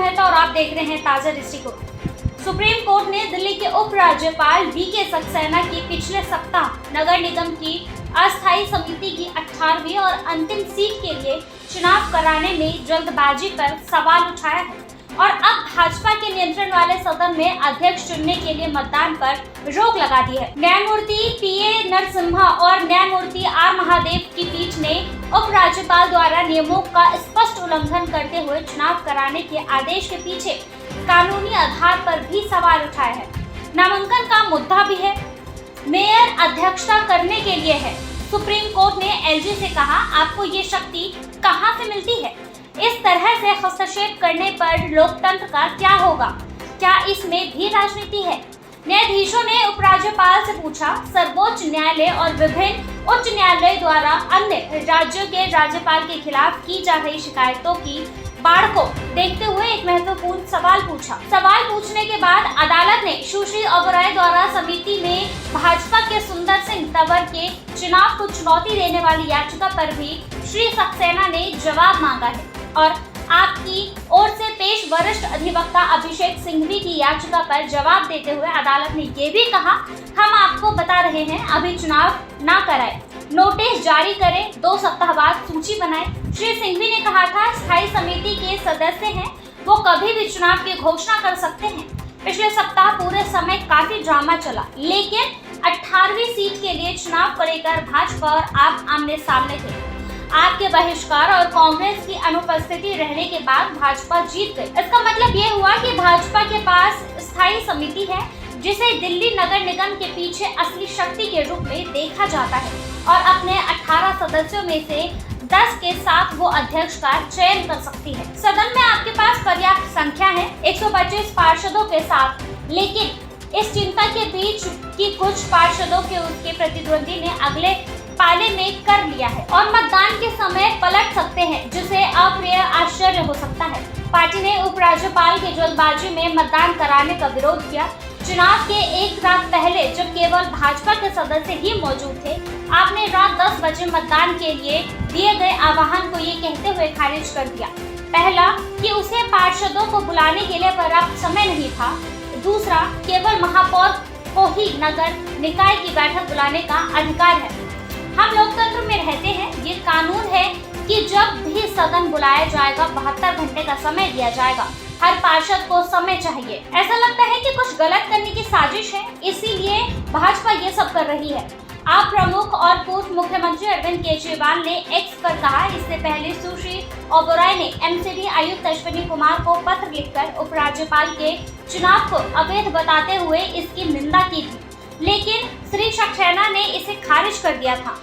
मेहता और आप देख रहे हैं ताजा दृष्टिकोण। सुप्रीम कोर्ट ने दिल्ली के उपराज्यपाल वीके सक्सेना की पिछले सप्ताह नगर निगम की अस्थायी समिति की 18वीं और अंतिम सीट के लिए चुनाव कराने में जल्दबाजी पर सवाल उठाया है और अब भाजपा के नियंत्रण वाले सदन में अध्यक्ष चुनने के लिए मतदान पर रोक लगा दी है। न्यायमूर्ति पीए नरसिम्हा और न्यायमूर्ति आर महादेव की पीठ ने उपराज्यपाल द्वारा नियमों का स्पष्ट उल्लंघन करते हुए चुनाव कराने के आदेश के पीछे कानूनी आधार पर भी सवाल उठाया है। नामांकन का मुद्दा भी है। मेयर अध्यक्षता करने के लिए है। सुप्रीम कोर्ट ने एलजी से कहा, आपको ये शक्ति कहां से मिलती है? इस तरह से हस्तक्षेप करने पर लोकतंत्र का क्या होगा? क्या इसमें भी राजनीति है? न्यायाधीशों ने उपराज्यपाल से पूछा, सर्वोच्च न्यायालय और विभिन्न उच्च न्यायालय द्वारा अन्य राज्यों के राज्यपाल के खिलाफ की जा रही शिकायतों की बाढ़ को देखते हुए एक महत्वपूर्ण सवाल पूछा। सवाल पूछने के बाद अदालत ने सुश्री ओबराय द्वारा समिति में भाजपा के सुंदर सिंह तंवर के चुनाव को चुनौती देने वाली याचिका पर भी श्री सक्सेना ने जवाब मांगा है और आपकी ओर से पेश वरिष्ठ अधिवक्ता अभिषेक सिंघवी की याचिका पर जवाब देते हुए अदालत ने ये भी कहा, हम आपको बता रहे हैं, अभी चुनाव ना कराएं, नोटिस जारी करें, 2 सप्ताह बाद सूची बनाएं। श्री सिंघवी ने कहा था, स्थायी समिति के सदस्य हैं, वो कभी भी चुनाव की घोषणा कर सकते हैं। पिछले सप्ताह पूरे समय काफी ड्रामा चला, लेकिन 18वीं सीट के लिए चुनाव को लेकर भाजपा और आप आमने सामने थे। आपके बहिष्कार और कांग्रेस की अनुपस्थिति रहने के बाद भाजपा जीत गई। इसका मतलब ये हुआ कि भाजपा के पास स्थायी समिति है जिसे दिल्ली नगर निगम के पीछे असली शक्ति के रूप में देखा जाता है और अपने 18 सदस्यों में से 10 के साथ वो अध्यक्ष का चयन कर सकती है। सदन में आपके पास पर्याप्त संख्या है 125 पार्षदों के साथ, लेकिन इस चिंता के बीच कि कुछ पार्षदों के उसके प्रतिद्वंदी ने अगले पाले में कर लिया है और मतदान के समय पलट सकते हैं, जिसे अप्रिय आश्चर्य हो सकता है। पार्टी ने उपराज्यपाल के जल्दबाजी में मतदान कराने का विरोध किया। चुनाव के एक रात पहले जब केवल भाजपा के सदस्य ही मौजूद थे, आपने रात 10 बजे मतदान के लिए दिए गए आह्वान को ये कहते हुए खारिज कर दिया। पहला कि उसे पार्षदों को बुलाने के लिए पर्याप्त समय नहीं था। दूसरा, केवल महापौर को ही नगर निकाय की बैठक बुलाने का अधिकार है। हम लोकतंत्र में रहते हैं, ये कानून है कि जब भी सदन बुलाया जाएगा 72 घंटे का समय दिया जाएगा। हर पार्षद को समय चाहिए। ऐसा लगता है कि कुछ गलत करने की साजिश है, इसीलिए भाजपा ये सब कर रही है। आप प्रमुख और पूर्व मुख्यमंत्री अरविंद केजरीवाल ने एक्स पर कहा, इससे पहले सुश्री ओबराय ने एमसीडी आयुक्त अश्विनी कुमार को पत्र लिखकर उपराज्यपाल के चुनाव को अवैध बताते हुए इसकी निंदा की थी, लेकिन श्री सक्सेना ने इसे खारिज कर दिया था।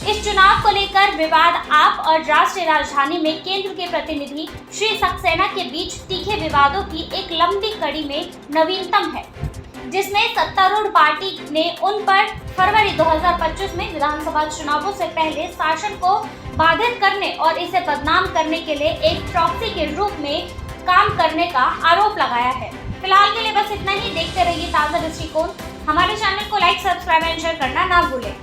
इस चुनाव को लेकर विवाद आप और राष्ट्रीय राजधानी में केंद्र के प्रतिनिधि श्री सक्सेना के बीच तीखे विवादों की एक लंबी कड़ी में नवीनतम है, जिसमें सत्तारूढ़ पार्टी ने उन पर फरवरी 2025 में विधानसभा चुनावों से पहले शासन को बाधित करने और इसे बदनाम करने के लिए एक प्रॉक्सी के रूप में काम करने का आरोप लगाया है। फिलहाल के लिए बस इतना ही। देखते रहिए ताजा दृष्टिकोण। हमारे चैनल को लाइक, सब्सक्राइब एंड शेयर करना ना भूलें।